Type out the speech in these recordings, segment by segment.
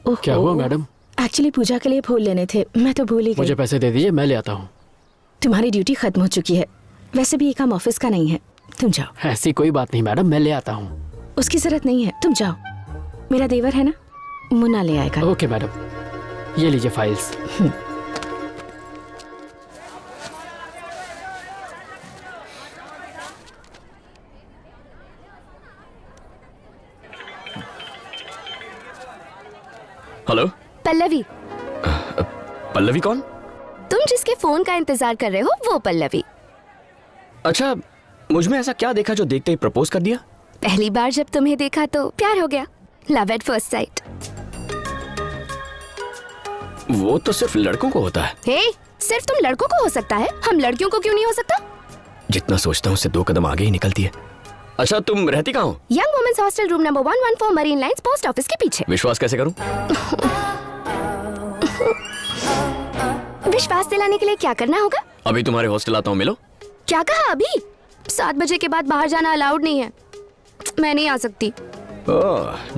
क्या हुआ madam? Actually पूजा के लिए फूल लेने थे, मैं तो भूल ही गई। मुझे पैसे दे दीजिए, मैं ले आता हूँ। तुम्हारी ड्यूटी खत्म हो चुकी है। वैसे भी ये काम ऑफिस का नहीं है, तुम जाओ। ऐसी कोई बात नहीं मैडम, मैं ले आता हूँ। उसकी जरूरत नहीं है, तुम जाओ। मेरा देवर है ना, मुन्ना ले आएगा। ओके मैडम, ये लीजिए फाइल्स। हेलो पल्लवी। पल्लवी कौन? तुम जिसके फोन का इंतजार कर रहे हो वो पल्लवी। अच्छा, मुझ में ऐसा क्या देखा जो देखते ही प्रपोज कर दिया? पहली बार जब तुम्हें देखा तो प्यार हो गया, लव एट फर्स्ट साइट। वो तो सिर्फ लड़कों को होता है। हे, सिर्फ तुम लड़कों को हो सकता है, हम लड़कियों को क्यों नहीं हो सकता? जितना सोचता हूँ उससे 2 कदम आगे ही निकलती है। अच्छा, तुम रहती कहाँ हो? Young women's hostel room number 114 Marine Lines post office के पीछे। विश्वास कैसे करूँ? विश्वास दिलाने के लिए क्या करना होगा? अभी तुम्हारे हॉस्टल आता हूँ, मिलो। क्या कहा? अभी 7 बजे के बाद बाहर जाना अलाउड नहीं है। मैं नहीं आ सकती।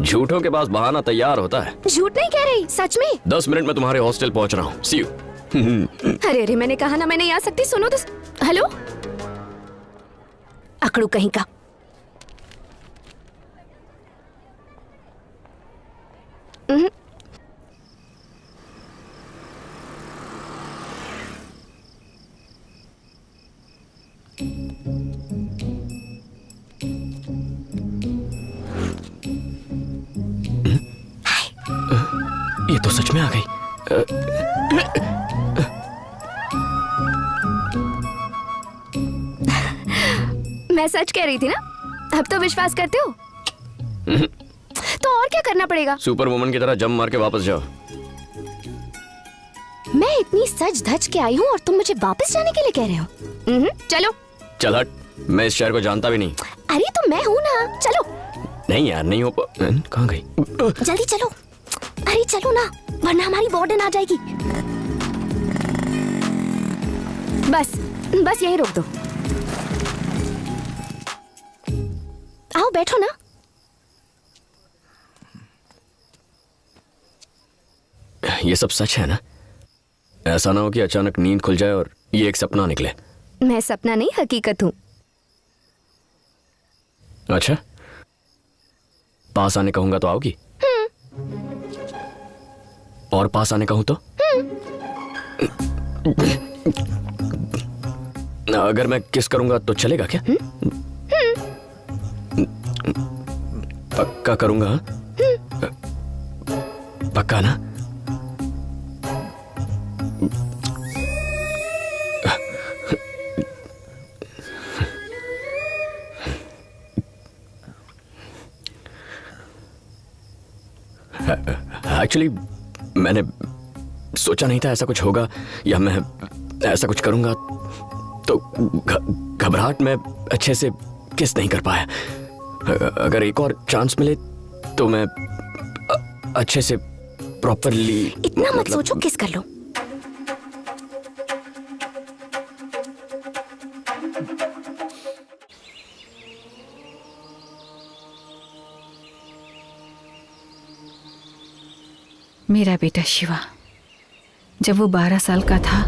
झूठों के पास बहाना तैयार होता है। झूठ नहीं कह रही, सच में। 10 मिनट में तुम्हारे हॉस्टल पहुँच रहा हूँ। सी यू। अरे अरे, मैंने कहा ना मैं नहीं आ सकती। सुनो तो। हेलो, अकड़ू कहीं का। ये तो सच में आ गई। मैं सच कह रही थी ना, अब तो विश्वास करते हो। तो और क्या करना पड़ेगा? सुपर वुमन की तरह जंप मार के वापस जाओ। मैं इतनी सज धज के आई हूँ और तुम मुझे वापस जाने के लिए कह रहे हो? चलो। चल हट, मैं इस शहर को जानता भी नहीं। अरे तो मैं हूँ ना, चलो। नहीं यार, नहीं हो। कहाँ गई? जल्दी चलो। अरे चलो ना, वरना हमारी वार्डन आ जाएगी। बस यही रोक दो। आओ बैठो ना। ये सब सच है ना? ऐसा ना हो कि अचानक नींद खुल जाए और ये एक सपना निकले। मैं सपना नहीं, हकीकत हूँ। अच्छा, पास आने कहूंगा तो आओगी? और पास आने कहूं तो? अगर मैं किस करूंगा तो चलेगा क्या? पक्का करूंगा? हाँ? पक्का ना? एक्चुअली मैंने सोचा नहीं था ऐसा कुछ होगा या मैं ऐसा कुछ करूंगा, तो घबराहट में अच्छे से किस नहीं कर पाया। अगर एक और चांस मिले तो मैं अच्छे से प्रॉपरली। इतना मत सोचो, किस कर लो। मेरा बेटा शिवा जब वो 12 साल का था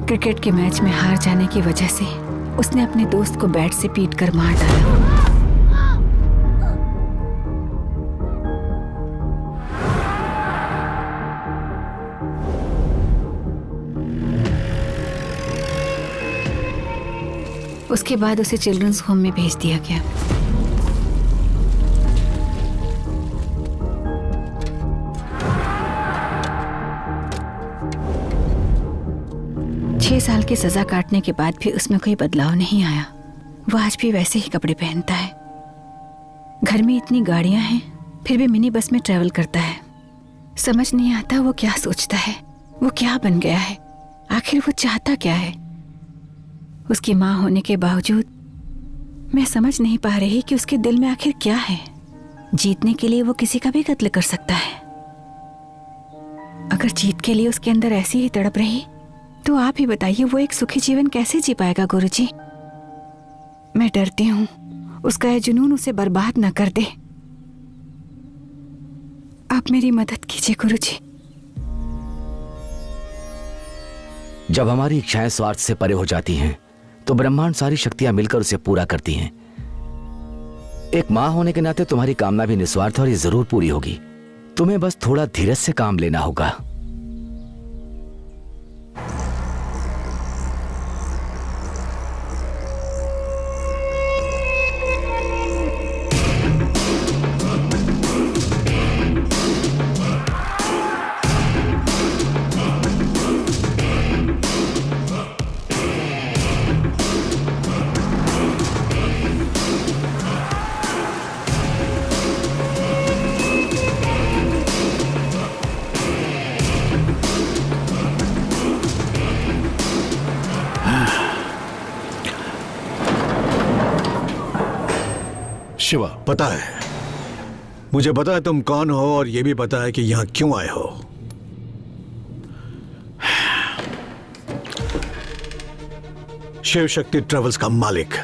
क्रिकेट के मैच में हार जाने की वजह से उसने अपने दोस्त को बैट से पीट कर मार डाला। उसके बाद उसे चिल्ड्रंस होम में भेज दिया गया। छह साल की सजा काटने के बाद भी उसमें कोई बदलाव नहीं आया। वो आज भी वैसे ही कपड़े पहनता है। घर में इतनी गाड़ियां हैं फिर भी मिनी बस में ट्रेवल करता है। समझ नहीं आता वो क्या सोचता है, वो क्या बन गया है, आखिर वो चाहता क्या है। उसकी माँ होने के बावजूद मैं समझ नहीं पा रही कि उसके दिल में आखिर क्या है। जीतने के लिए वो किसी का भी कत्ल कर सकता है। अगर जीत के लिए उसके अंदर ऐसी ही तड़प रही तो आप ही बताइए वो एक सुखी जीवन कैसे जी पाएगा गुरुजी। मैं डरती हूँ उसका यह जुनून उसे बर्बाद न कर दे। आप मेरी मदद कीजिए गुरुजी। जब हमारी इच्छाएं स्वार्थ से परे हो जाती हैं तो ब्रह्मांड सारी शक्तियां मिलकर उसे पूरा करती हैं। एक मां होने के नाते तुम्हारी कामना भी निस्वार्थ और ये जरूर पूरी होगी। तुम्हें बस थोड़ा धीरज से काम लेना होगा। शिवा, पता है, मुझे पता है तुम कौन हो और यह भी पता है कि यहां क्यों आए हो। शिव शक्ति ट्रेवल्स का मालिक,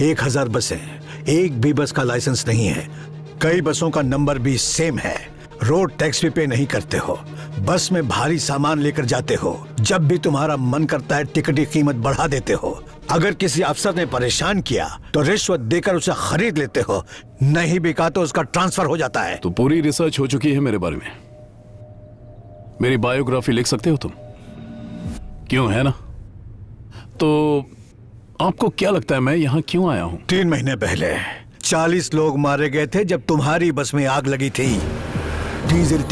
1000 बसें, एक भी बस का लाइसेंस नहीं है। कई बसों का नंबर भी सेम है। रोड टैक्स भी पे नहीं करते हो। बस में भारी सामान लेकर जाते हो। जब भी तुम्हारा मन करता है टिकट की कीमत बढ़ा देते हो। अगर किसी अफसर ने परेशान किया तो रिश्वत देकर उसे खरीद लेते हो। नहीं बिका तो उसका ट्रांसफर हो जाता है। तो पूरी रिसर्च हो चुकी है मेरे बारे में। मेरी बायोग्राफी लिख सकते हो तुम? क्यों, है ना? तो आपको क्या लगता है मैं यहां क्यों आया हूं? 3 महीने पहले 40 लोग मारे गए थे जब तुम्हारी बस में आग लगी थी। डीजल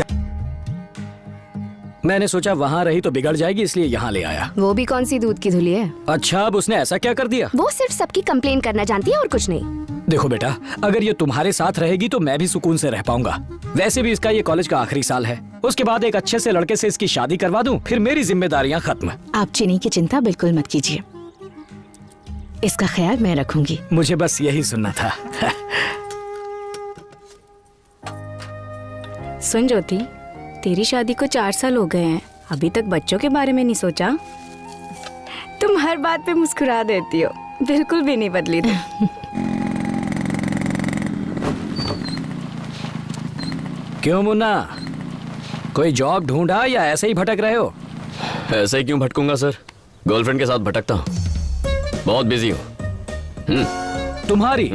मैंने सोचा वहाँ रही तो बिगड़ जाएगी, इसलिए यहाँ ले आया। वो भी कौन सी दूध की धुली है? अच्छा, अब उसने ऐसा क्या कर दिया? वो सिर्फ सबकी कंप्लेन करना जानती है और कुछ नहीं। देखो बेटा, अगर ये तुम्हारे साथ रहेगी तो मैं भी सुकून से रह पाऊंगा। वैसे भी इसका ये कॉलेज का आखिरी साल है। उसके बाद एक अच्छे से लड़के से इसकी शादी करवा दूं, फिर मेरी जिम्मेदारियां खत्म। आप चीनी की चिंता बिल्कुल मत कीजिए, इसका ख्याल मैं रखूंगी। मुझे बस यही सुनना था। सुन ज्योति, तेरी शादी को 4 साल हो गए हैं, अभी तक बच्चों के बारे में नहीं सोचा? तुम हर बात पे मुस्कुरा देती हो, बिल्कुल भी नहीं बदली तुम। क्यों मुन्ना, कोई जॉब ढूंढा या ऐसे ही भटक रहे हो? ऐसे ही क्यों भटकूंगा सर, गर्लफ्रेंड के साथ भटकता हूँ। बहुत बिजी हूँ। तुम्हारी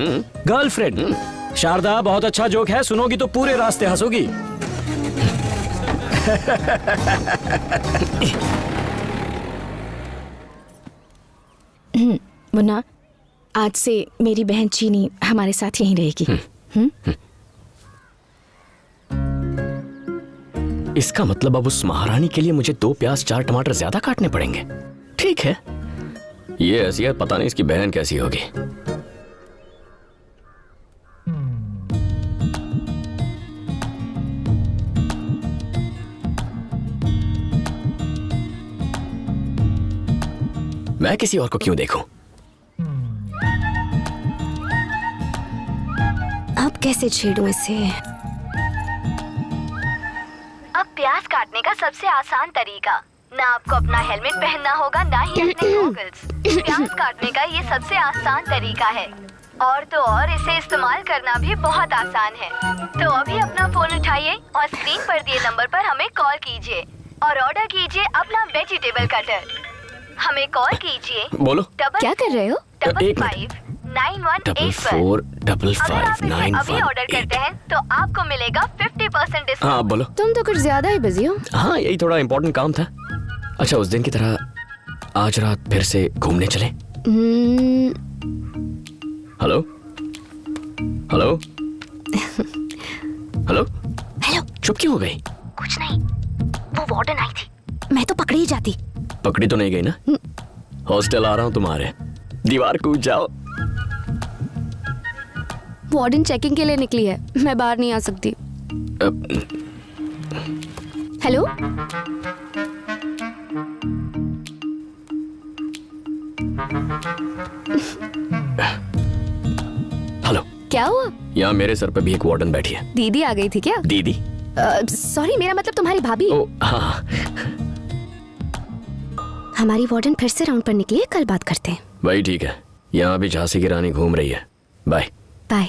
गर्लफ्रेंड? शारदा, बहुत अच्छा जोक है, सुनोगी तो पूरे रास्ते हंसोगी। मुन्ना, आज से मेरी बहन चीनी हमारे साथ यहीं रहेगी। इसका मतलब अब उस महारानी के लिए मुझे 2 प्याज 4 टमाटर ज्यादा काटने पड़ेंगे। ठीक है, ये ऐसी है, पता नहीं इसकी बहन कैसी होगी। मैं किसी और को क्यों देखूं? अब कैसे छेड़ूं इसे? अब प्याज काटने का सबसे आसान तरीका, ना आपको अपना हेलमेट पहनना होगा, ना ही अपने गॉगल्स। प्याज काटने का ये सबसे आसान तरीका है, और तो और इसे इस्तेमाल करना भी बहुत आसान है। तो अभी अपना फोन उठाइए और स्क्रीन पर दिए नंबर पर हमें कॉल कीजिए और ऑर्डर कीजिए अपना वेजिटेबल कटर। हमें कॉल कीजिए। बोलो। क्या कर रहे हो? 55 9181 4 अगर आप 5 इसे 9 अभी ऑर्डर करते हैं तो आपको मिलेगा 50% डिस्काउंट। हाँ बोलो। तुम तो कुछ ज्यादा ही बिजी हो। हाँ, यही थोड़ा इम्पोर्टेंट काम था। अच्छा, उस दिन की तरह आज रात फिर से घूमने चले? हेलो हेलो हेलो हेलो, चुप क्यों हो गई? कुछ नहीं, वो वार्डन आई थी, मैं तो पकड़ी ही जाती। पकड़ी तो नहीं गई ना? हॉस्टल आ रहा हूँ तुम्हारे, दीवार कूद जाओ। वार्डन चेकिंग के लिए निकली है, मैं बाहर नहीं आ सकती। हेलो, हेलो, क्या हुआ? यहाँ मेरे सर पे भी एक वार्डन बैठी है। दीदी आ गई थी क्या? दीदी? सॉरी, मेरा मतलब तुम्हारी भाभी। ओ हाँ। हमारी वार्डन फिर से राउंड पर निकली है, कल बात करते हैं। वही ठीक है, यहाँ भी झांसी की रानी घूम रही है। बाय। बाय।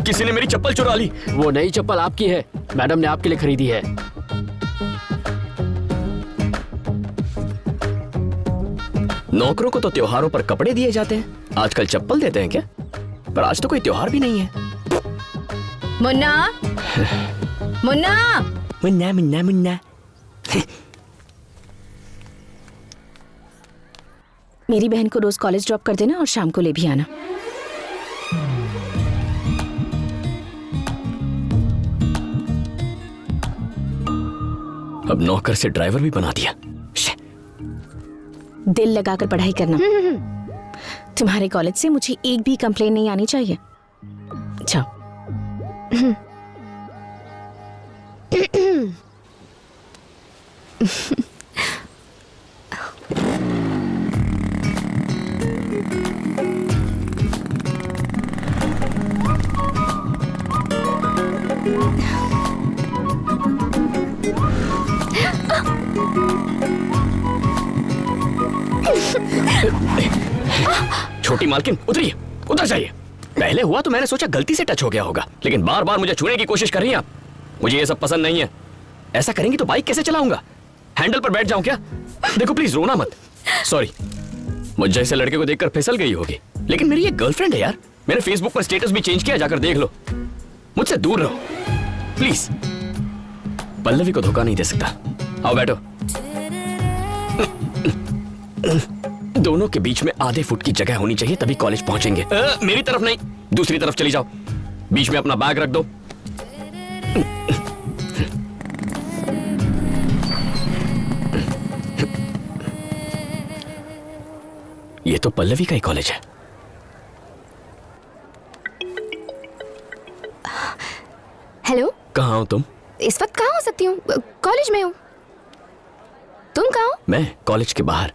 किसी ने मेरी चप्पल चुरा ली। वो नई चप्पल आपकी है, मैडम ने आपके लिए खरीदी है। नौकरों को तो त्योहारों पर कपड़े दिए जाते हैं, आजकल चप्पल देते हैं क्या? पर आज तो कोई त्योहार भी नहीं है। मुन्ना, मुन्ना, मुन्ना मुन्ना मुन्ना। मेरी बहन को रोज कॉलेज ड्रॉप कर देना और शाम को ले भी आना। अब नौकर से ड्राइवर भी बना दिया। दिल लगाकर पढ़ाई करना। तुम्हारे कॉलेज से मुझे एक भी कंप्लेन नहीं आनी चाहिए। जाओ। छोटी मालकिन उतरिए, उतर जाइए। पहले हुआ तो मैंने सोचा गलती से टच हो गया होगा, लेकिन बार बार मुझे छूने की कोशिश कर रही हैं आप। मुझे ये सब पसंद नहीं है। ऐसा करेंगी तो बाइक कैसे चलाऊंगा? हैंडल पर बैठ जाऊं क्या? देखो प्लीज रोना मत। सॉरी, मुझ जैसे लड़के को देखकर फिसल गई होगी, लेकिन मेरी एक गर्लफ्रेंड है यार। मैंने फेसबुक पर स्टेटस भी चेंज किया, जाकर देख लो। मुझसे दूर रहो प्लीज। पल्लवी को धोखा नहीं दे सकता। आओ बैठो। दोनों के बीच में आधे फुट की जगह होनी चाहिए, तभी कॉलेज पहुंचेंगे। मेरी तरफ नहीं, दूसरी तरफ चली जाओ। बीच में अपना बैग रख दो। ये तो पल्लवी का ही कॉलेज है। हेलो, कहाँ हो तुम? इस वक्त कहाँ हो सकती हूँ? कॉलेज में हूँ। तुम कहाँ हो? मैं कॉलेज के बाहर।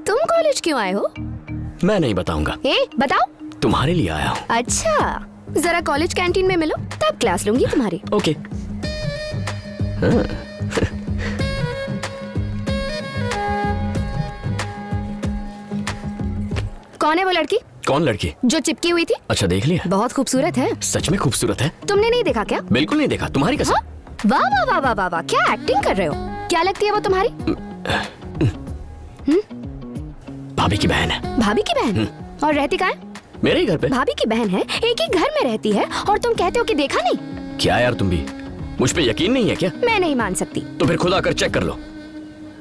तुम कॉलेज क्यों आए हो? मैं नहीं बताऊंगा। बताओ। तुम्हारे लिए आया हूँ। अच्छा, जरा कॉलेज कैंटीन में मिलो, तब क्लास लूंगी तुम्हारी। ओके। हाँ। कौन है वो लड़की? कौन लड़की? जो चिपकी हुई थी। अच्छा, देख लिया? बहुत खूबसूरत है। सच में खूबसूरत है? तुमने नहीं देखा क्या? बिल्कुल नहीं देखा, तुम्हारी कसम। वाह वाह वाह वाह वाह वाह, क्या एक्टिंग कर रहे हो? क्या लगती है वो तुम्हारी? भाभी की बहन है। भाभी की बहन? और रहती कहाँ है? मेरे ही घर पे। भाभी की बहन है, एक ही घर में रहती है, और तुम कहते हो कि देखा नहीं? क्या यार, तुम भी मुझ पे यकीन नहीं है क्या? मैं नहीं मान सकती। तो फिर खुद आकर चेक कर लो।